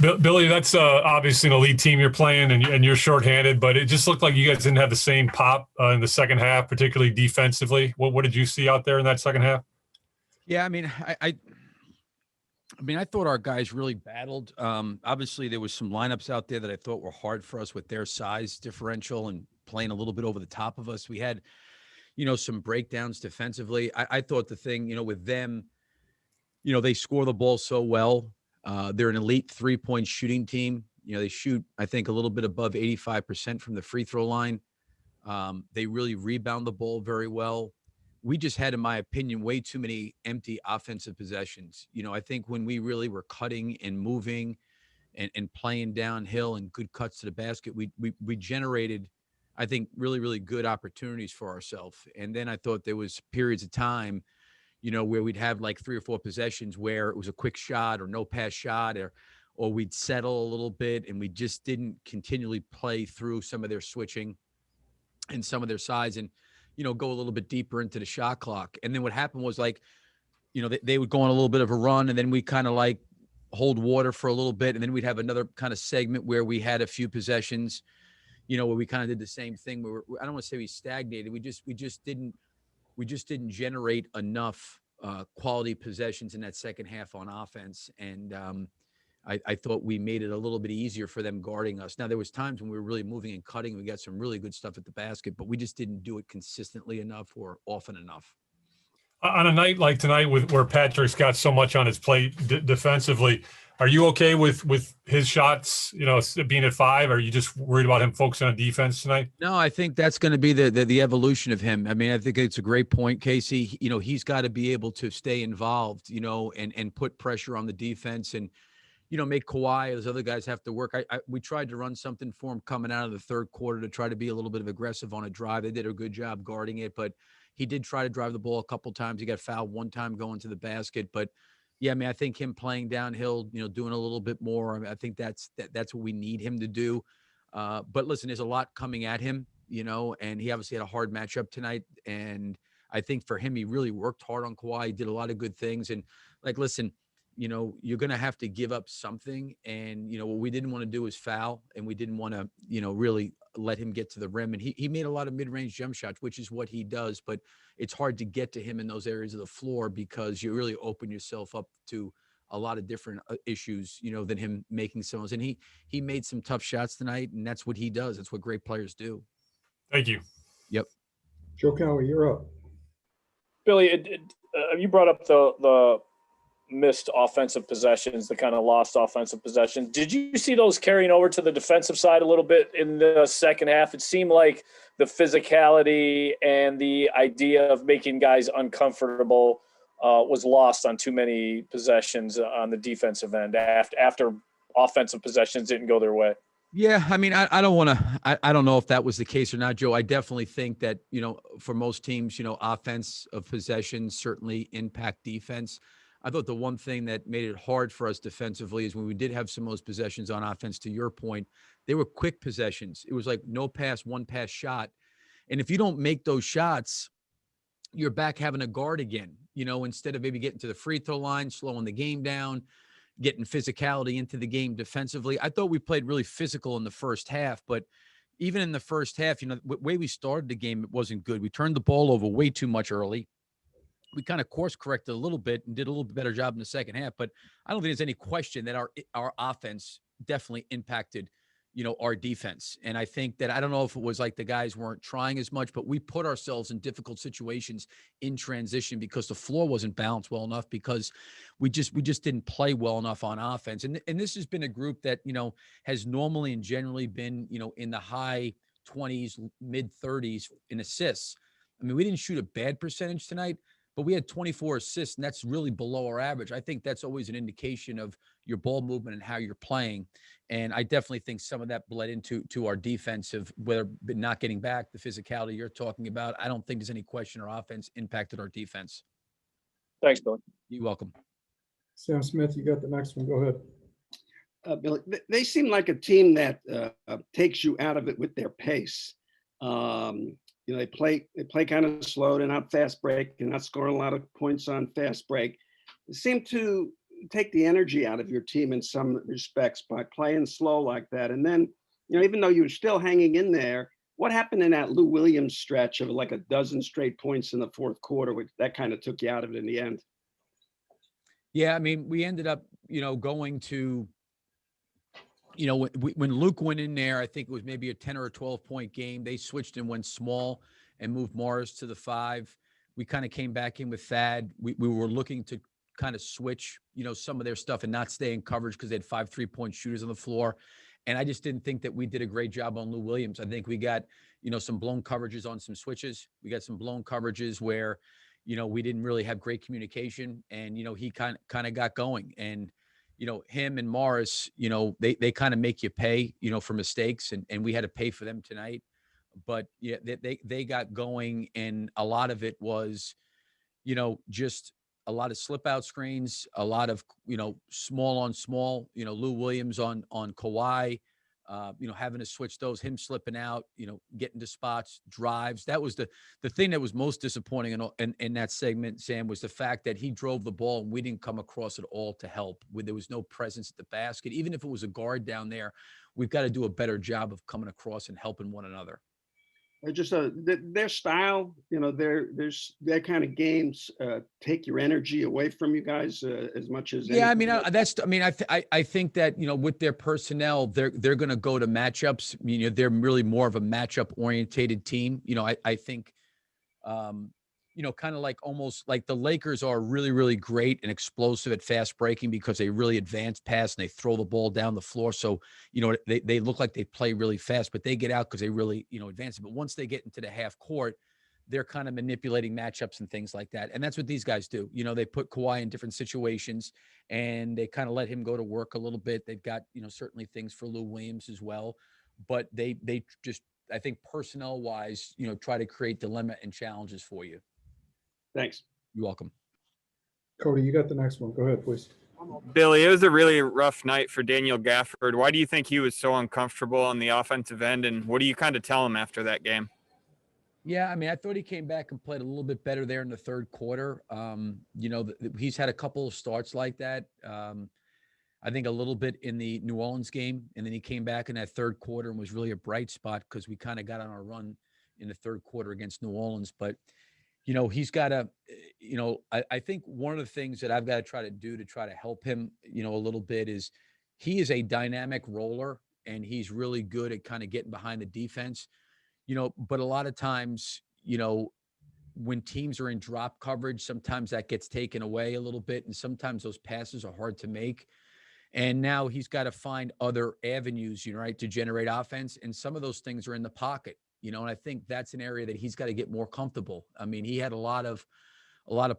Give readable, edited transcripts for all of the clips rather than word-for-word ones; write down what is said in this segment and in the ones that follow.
Billy, that's obviously an elite team you're playing, and you're shorthanded, but it just looked like you guys didn't have the same pop in the second half, particularly defensively. What did you see out there in that second half? Yeah, I mean, I thought our guys really battled. Obviously, there was some lineups out there that I thought were hard for us with their size differential and playing a little bit over the top of us. We had, some breakdowns defensively. I thought the thing, with them, they score the ball so well. They're an elite 3-point shooting team. They shoot, I think, a little bit above 85% from the free throw line. They really rebound the ball very well. We just had, in my opinion, way too many empty offensive possessions. I think when we really were cutting and moving and playing downhill and good cuts to the basket, we generated, I think, really, really good opportunities for ourselves. And then I thought there was periods of time, where we'd have like 3 or 4 possessions where it was a quick shot or no pass shot, or we'd settle a little bit and we just didn't continually play through some of their switching and some of their size and, go a little bit deeper into the shot clock. And then what happened was they would go on a little bit of a run and then we kind of like hold water for a little bit. And then we'd have another kind of segment where we had a few possessions, where we kind of did the same thing. I don't want to say we stagnated. We just didn't generate enough quality possessions in that second half on offense. And I thought we made it a little bit easier for them guarding us. Now, there was times when we were really moving and cutting. We got some really good stuff at the basket, but we just didn't do it consistently enough or often enough. On a night like tonight, where Patrick's got so much on his plate defensively, are you okay with his shots, being at 5? Or are you just worried about him focusing on defense tonight? No, I think that's going to be the evolution of him. I mean, I think it's a great point, Casey. He's got to be able to stay involved, and put pressure on the defense and, make Kawhi, those other guys have to work. We tried to run something for him coming out of the third quarter to try to be a little bit of aggressive on a drive. They did a good job guarding it, but he did try to drive the ball a couple times. He got fouled one time going to the basket. But, yeah, I mean, I think him playing downhill, doing a little bit more, I think that's what we need him to do. But, listen, there's a lot coming at him, and he obviously had a hard matchup tonight. And I think for him, he really worked hard on Kawhi. He did a lot of good things. And, listen, you're going to have to give up something. And, what we didn't want to do is foul, and we didn't want to, really let him get to the rim. And he made a lot of mid-range jump shots, which is what he does. But it's hard to get to him in those areas of the floor because you really open yourself up to a lot of different issues, than him making some of those. And he made some tough shots tonight, and that's what he does. That's what great players do. Thank you. Yep. Joe Cowie, you're up. Billy, you brought up the missed offensive possessions, the kind of lost offensive possessions. Did you see those carrying over to the defensive side a little bit in the second half? It seemed like the physicality and the idea of making guys uncomfortable was lost on too many possessions on the defensive end after offensive possessions didn't go their way. Yeah, I mean, I don't want to. I don't know if that was the case or not, Joe. I definitely think that for most teams, offense of possessions certainly impact defense. I thought the one thing that made it hard for us defensively is when we did have some of those possessions on offense, to your point, they were quick possessions. It was like no pass, one pass shot. And if you don't make those shots, you're back having to guard again, instead of maybe getting to the free throw line, slowing the game down, getting physicality into the game defensively. I thought we played really physical in the first half, but even in the first half, the way we started the game, it wasn't good. We turned the ball over way too much early. We kind of course corrected a little bit and did a little bit better job in the second half. But I don't think there's any question that our offense definitely impacted, our defense. And I think that, I don't know if it was like the guys weren't trying as much, but we put ourselves in difficult situations in transition because the floor wasn't balanced well enough, because we just didn't play well enough on offense. And this has been a group that, has normally and generally been, in the high 20s, mid 30s in assists. I mean, we didn't shoot a bad percentage tonight, but we had 24 assists, and that's really below our average. I think that's always an indication of your ball movement and how you're playing. And I definitely think some of that bled into our defensive, whether not getting back, the physicality you're talking about. I don't think there's any question our offense impacted our defense. Thanks, Billy. You're welcome. Sam Smith, you got the next one. Go ahead. Billy, they seem like a team that takes you out of it with their pace. They play kind of slow. They're not fast break. They're not scoring a lot of points on fast break. They seem to take the energy out of your team in some respects by playing slow like that. And then, even though you were still hanging in there, what happened in that Lou Williams stretch of like a dozen straight points in the fourth quarter, which that kind of took you out of it in the end? Yeah, I mean, we ended up, going to, when Luke went in there, I think it was maybe a 10 or a 12-point game. They switched and went small and moved Morris to the 5. We kind of came back in with Thad. We were looking to kind of switch, some of their stuff and not stay in coverage because they had 5 3-point shooters on the floor. And I just didn't think that we did a great job on Lou Williams. I think we got, some blown coverages on some switches. We got some blown coverages where, we didn't really have great communication, and, he kind of got going. And, him and Morris, they kind of make you pay, for mistakes, and we had to pay for them tonight. But yeah, they got going, and a lot of it was, just a lot of slip out screens, a lot of, small on small, Lou Williams on Kawhi, having to switch those, him slipping out, getting to spots, drives. That was the thing that was most disappointing in that segment, Sam, was the fact that he drove the ball and we didn't come across at all to help. There was no presence at the basket. Even if it was a guard down there, we've got to do a better job of coming across and helping one another. Just their style, there's that kind of games take your energy away from you guys as much as. Yeah, I mean, I think that, with their personnel, they're going to go to matchups. They're really more of a matchup orientated team. I think, kind of like almost like the Lakers are really, really great and explosive at fast breaking because they really advance pass and they throw the ball down the floor. So, they look like they play really fast, but they get out because they really, advance it. But once they get into the half court, they're kind of manipulating matchups and things like that. And that's what these guys do. They put Kawhi in different situations and they kind of let him go to work a little bit. They've got, certainly things for Lou Williams as well, but they just, I think personnel wise, try to create dilemma and challenges for you. Thanks. You're welcome. Cody, you got the next one. Go ahead, please. Billy, it was a really rough night for Daniel Gafford. Why do you think he was so uncomfortable on the offensive end, and what do you kind of tell him after that game? Yeah, I mean, I thought he came back and played a little bit better there in the third quarter. He's had a couple of starts like that. I think a little bit in the New Orleans game, and then he came back in that third quarter and was really a bright spot because we kind of got on our run in the third quarter against New Orleans. But he's got to, I think one of the things that I've got to try to do to try to help him, a little bit is he is a dynamic roller and he's really good at kind of getting behind the defense, but a lot of times, when teams are in drop coverage, sometimes that gets taken away a little bit. And sometimes those passes are hard to make. And now he's got to find other avenues, right, to generate offense. And some of those things are in the pocket. And I think that's an area that he's got to get more comfortable. I mean, he had a lot of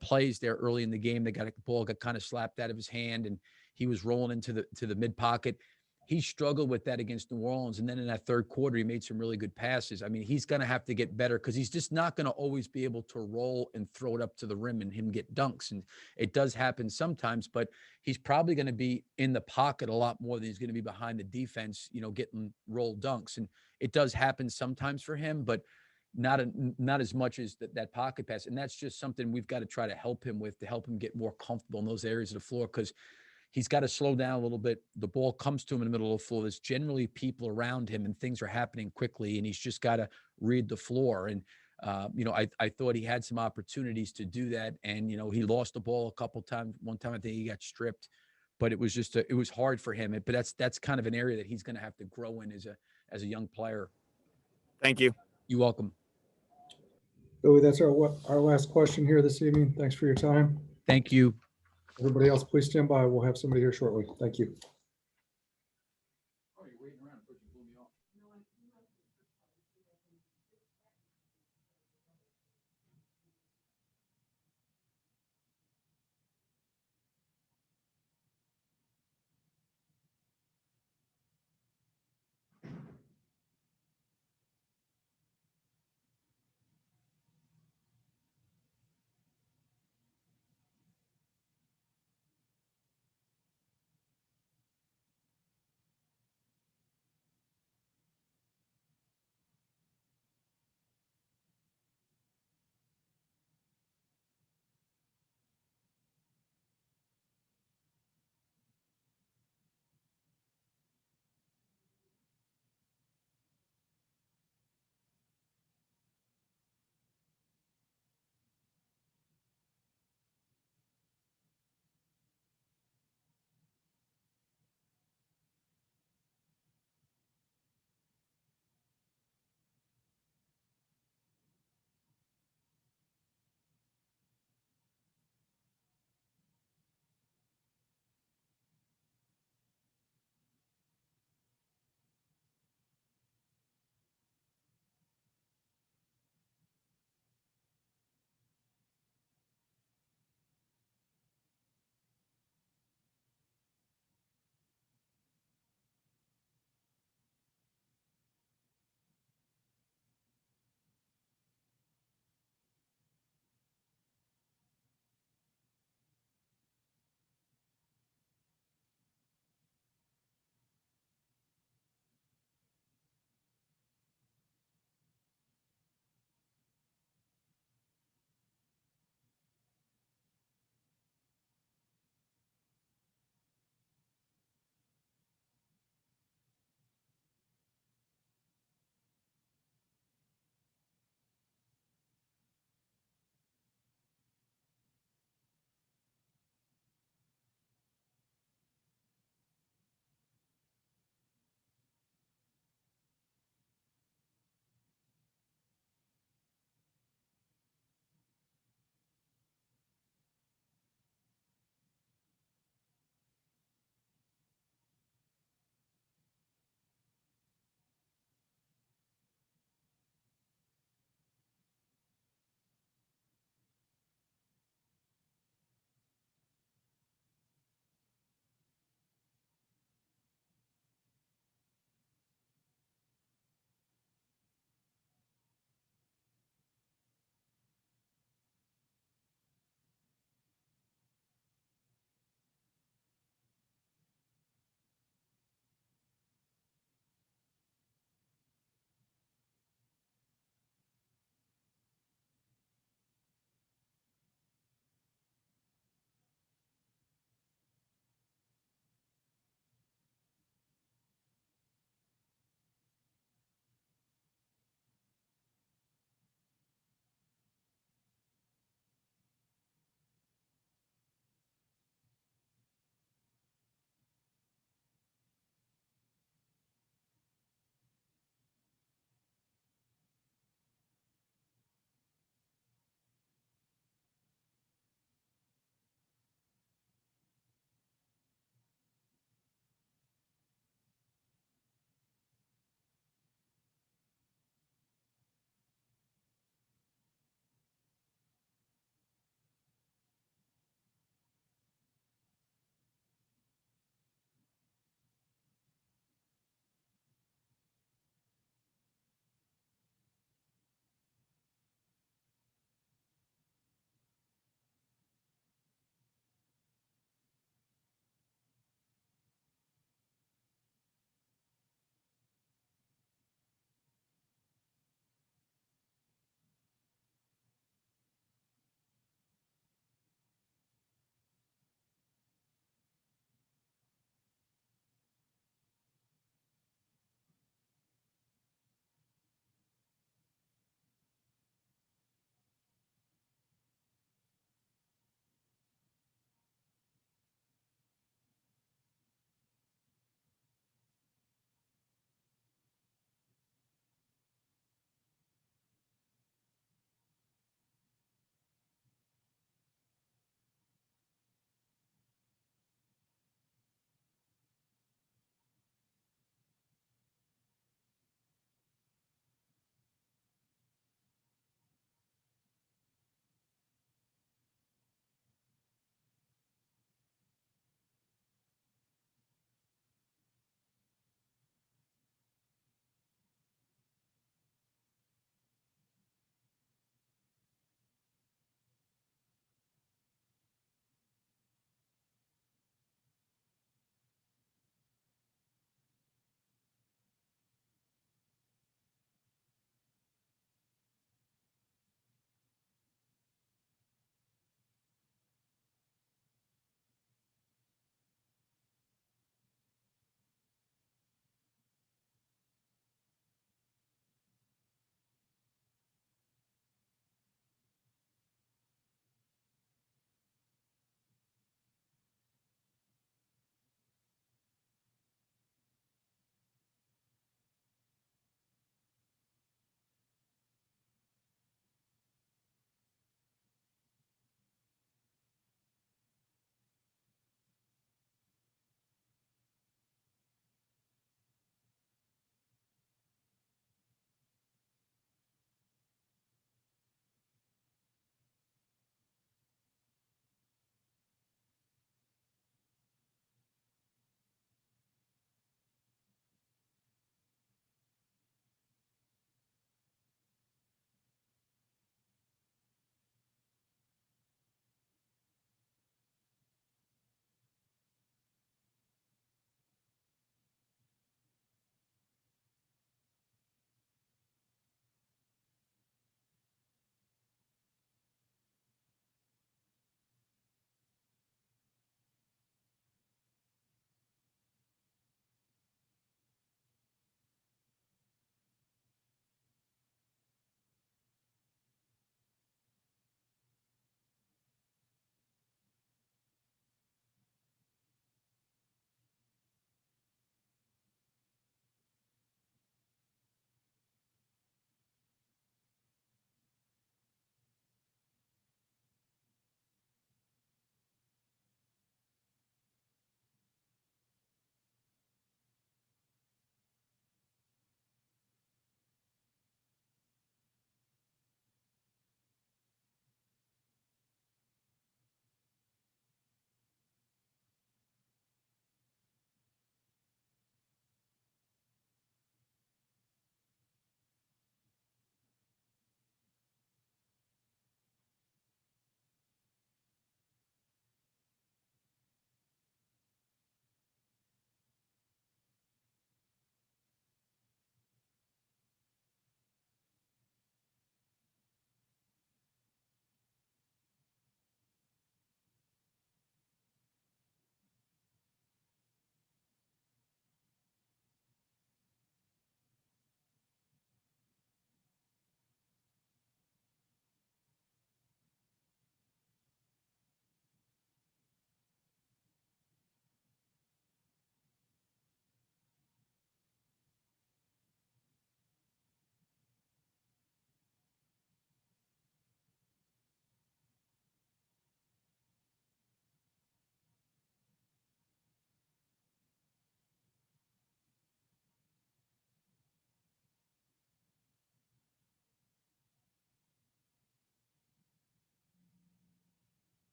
plays there early in the game that the ball got kind of slapped out of his hand and he was rolling into the mid pocket. He struggled with that against New Orleans. And then in that third quarter, he made some really good passes. I mean, he's going to have to get better because he's just not going to always be able to roll and throw it up to the rim and him get dunks. And it does happen sometimes, but he's probably going to be in the pocket a lot more than he's going to be behind the defense, getting rolled dunks. And it does happen sometimes for him, but not as much as that pocket pass. And that's just something we've got to try to help him with, to help him get more comfortable in those areas of the floor, because he's got to slow down a little bit. The ball comes to him in the middle of the floor. There's generally people around him and things are happening quickly, and he's just got to read the floor. And, I thought he had some opportunities to do that. And, he lost the ball a couple times. One time I think he got stripped, but it was just, it was hard for him. But that's kind of an area that he's going to have to grow in as a young player. Thank you. You're welcome. Billy, that's our last question here this evening. Thanks for your time. Thank you. Everybody else, please stand by. We'll have somebody here shortly. Thank you.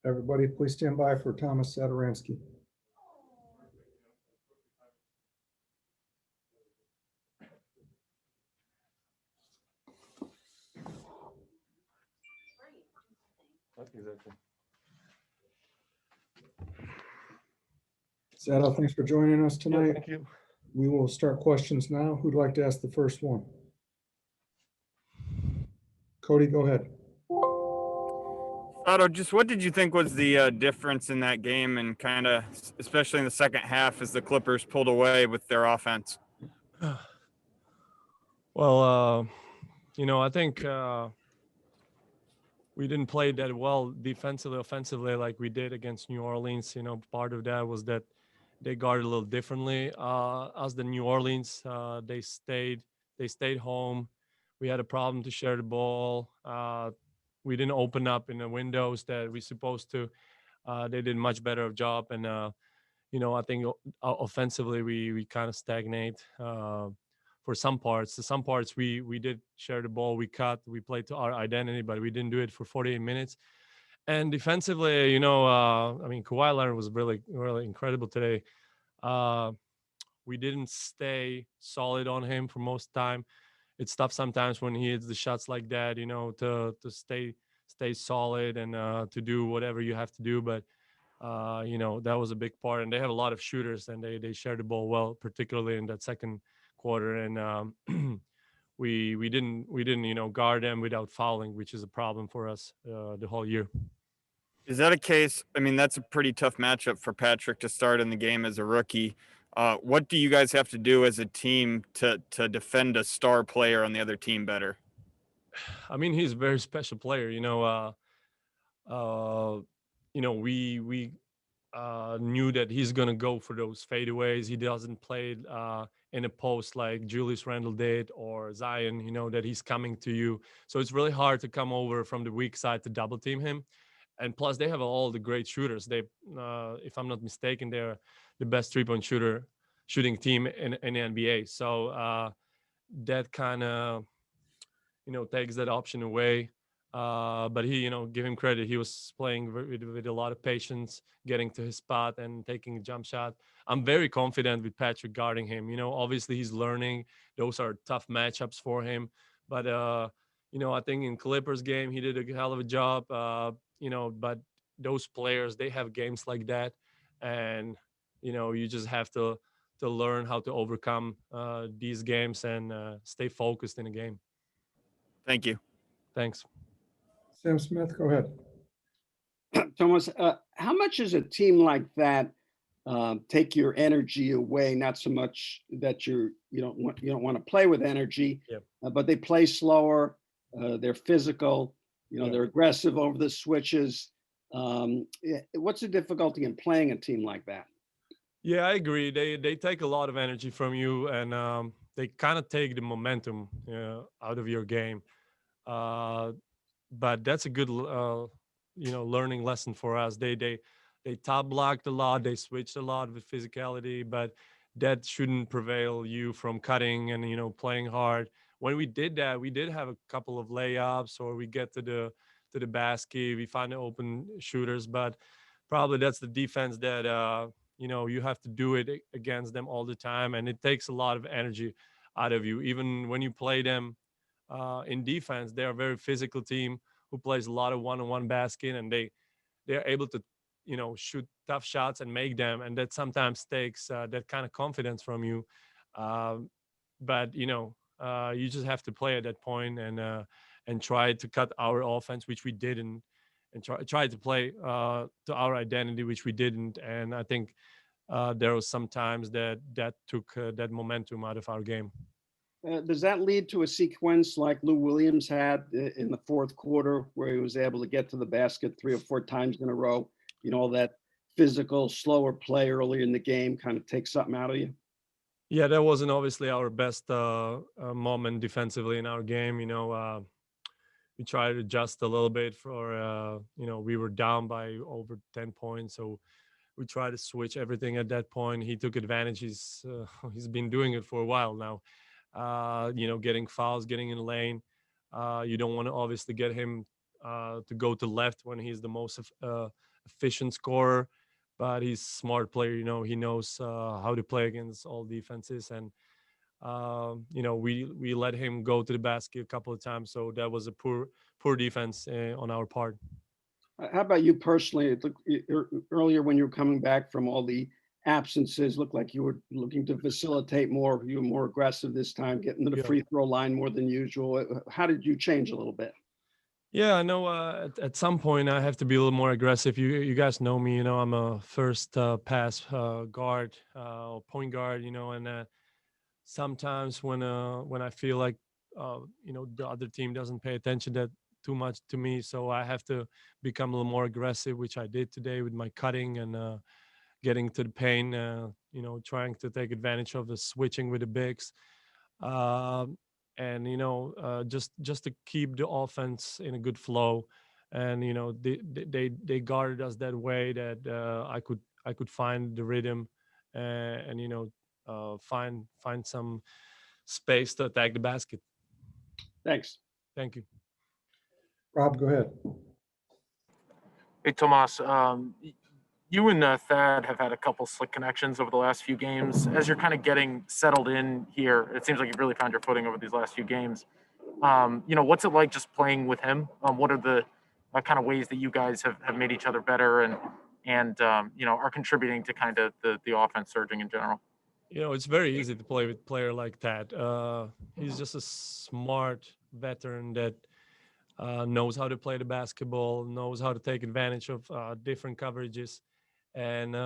Everybody, please stand by for Thomas Sadaransky. Sado, thanks for joining us tonight. Thank you. We will start questions now. Who'd like to ask the first one? Cody, go ahead. Otto, just what did you think was the difference in that game, and kind of especially in the second half as the Clippers pulled away with their offense? Well, I think we didn't play that well defensively, offensively like we did against New Orleans. Part of that was that they guarded a little differently. As the New Orleans, they stayed home. We had a problem to share the ball. We didn't open up in the windows that we're supposed to. They did much better job, and I think offensively we kind of stagnate for some parts. Some parts we did share the ball, we cut, we played to our identity, but we didn't do it for 48 minutes. And defensively, Kawhi Leonard was really, really incredible today. We didn't stay solid on him for most time. It's tough sometimes when he hits the shots like that, to stay solid and to do whatever you have to do. But that was a big part. And they have a lot of shooters, and they share the ball well, particularly in that second quarter. And we didn't guard them without fouling, which is a problem for us the whole year. Is that a case? I mean, that's a pretty tough matchup for Patrick to start in the game as a rookie. What do you guys have to do as a team to defend a star player on the other team better? I mean, he's a very special player. We knew that he's gonna go for those fadeaways. He doesn't play in a post like Julius Randle did or Zion. That he's coming to you, so it's really hard to come over from the weak side to double team him. And plus, they have all the great shooters. They, if I'm not mistaken, they're the best three-point shooting team in the NBA. So that kind of takes that option away. But he, give him credit. He was playing with a lot of patience, getting to his spot and taking a jump shot. I'm very confident with Patrick guarding him. Obviously he's learning. Those are tough matchups for him. But I think in Clippers game he did a hell of a job. But those players, they have games like that, and you just have to learn how to overcome these games and stay focused in a game. Thank you. Thanks. Sam Smith, go ahead. Thomas, how much does a team like that take your energy away? Not so much that you don't want to play with energy, Yep. But they play slower. They're physical. Yep. They're aggressive over the switches. What's the difficulty in playing a team like that? Yeah, I agree. They take a lot of energy from you, and they kind of take the momentum out of your game. But that's a good learning lesson for us. They top blocked a lot, they switched a lot with physicality, but that shouldn't prevail you from cutting and playing hard. When we did that, we did have a couple of layups, or we get to the basket, we find the open shooters, but probably that's the defense that you have to do it against them all the time, and it takes a lot of energy out of you. Even when you play them in defense, they're a very physical team who plays a lot of one-on-one basket, and they're able to shoot tough shots and make them, and that sometimes takes that kind of confidence from you. But you just have to play at that point and try to cut our offense, which we didn't, and try to play to our identity, which we didn't. And I think there was some times that took that momentum out of our game. Does that lead to a sequence like Lou Williams had in the fourth quarter, where he was able to get to the basket 3 or 4 times in a row? That physical, slower play early in the game kind of takes something out of you? Yeah, that wasn't obviously our best moment defensively in our game. We tried to adjust a little bit for, we were down by over 10 points. So we tried to switch everything at that point. He took advantage. He's been doing it for a while now. Getting fouls, getting in lane. You don't want to obviously get him to go to left when he's the most efficient scorer, but he's a smart player. He knows how to play against all defenses, and we let him go to the basket a couple of times. So that was a poor defense on our part. How about you personally? Earlier when you were coming back from all the absences, looked like you were looking to facilitate more. You were more aggressive this time, getting to the Yeah. free throw line more than usual. How did you change a little bit? Yeah, I know. At some point, I have to be a little more aggressive. You guys know me. I'm a first pass guard, point guard. And sometimes when I feel like the other team doesn't pay attention that too much to me, so I have to become a little more aggressive, which I did today with my cutting and getting to the paint. Trying to take advantage of the switching with the bigs. And just to keep the offense in a good flow, and they guarded us that way that I could find the rhythm, and find some space to attack the basket. Thanks. Thank you. Rob, go ahead. Hey, Tomas. You and Thad have had a couple slick connections over the last few games. As you're kind of getting settled in here, it seems like you've really found your footing over these last few games. What's it like just playing with him? What are the kind of ways that you guys have made each other better and are contributing to kind of the offense surging in general? It's very easy to play with a player like that. He's just a smart veteran that knows how to play the basketball, knows how to take advantage of different coverages. And,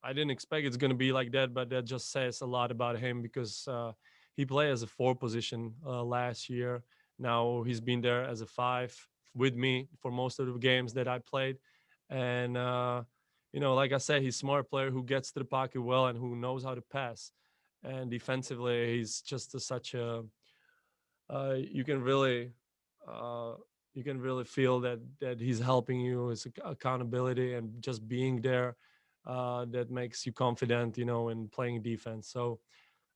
I didn't expect it's going to be like that, but that just says a lot about him because he played as a 4 position last year. Now he's been there as a 5 with me for most of the games that I played. And, like I said, he's a smart player who gets to the pocket well and who knows how to pass. And defensively, he's just such a, you can really feel that he's helping you. His accountability and just being there, that makes you confident, in playing defense. So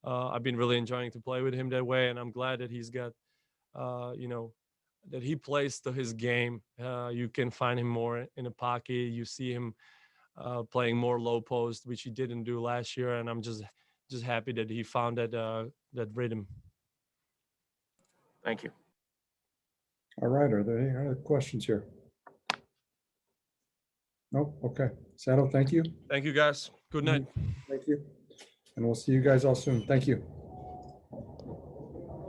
I've been really enjoying to play with him that way, and I'm glad that he's got, that he plays to his game. You can find him more in the pocket. You see him playing more low post, which he didn't do last year, and I'm just happy that he found that rhythm. Thank you. All right. Are there any other questions here? Nope. Okay. Saddle, thank you. Thank you, guys. Good night. Thank you. And we'll see you guys all soon. Thank you.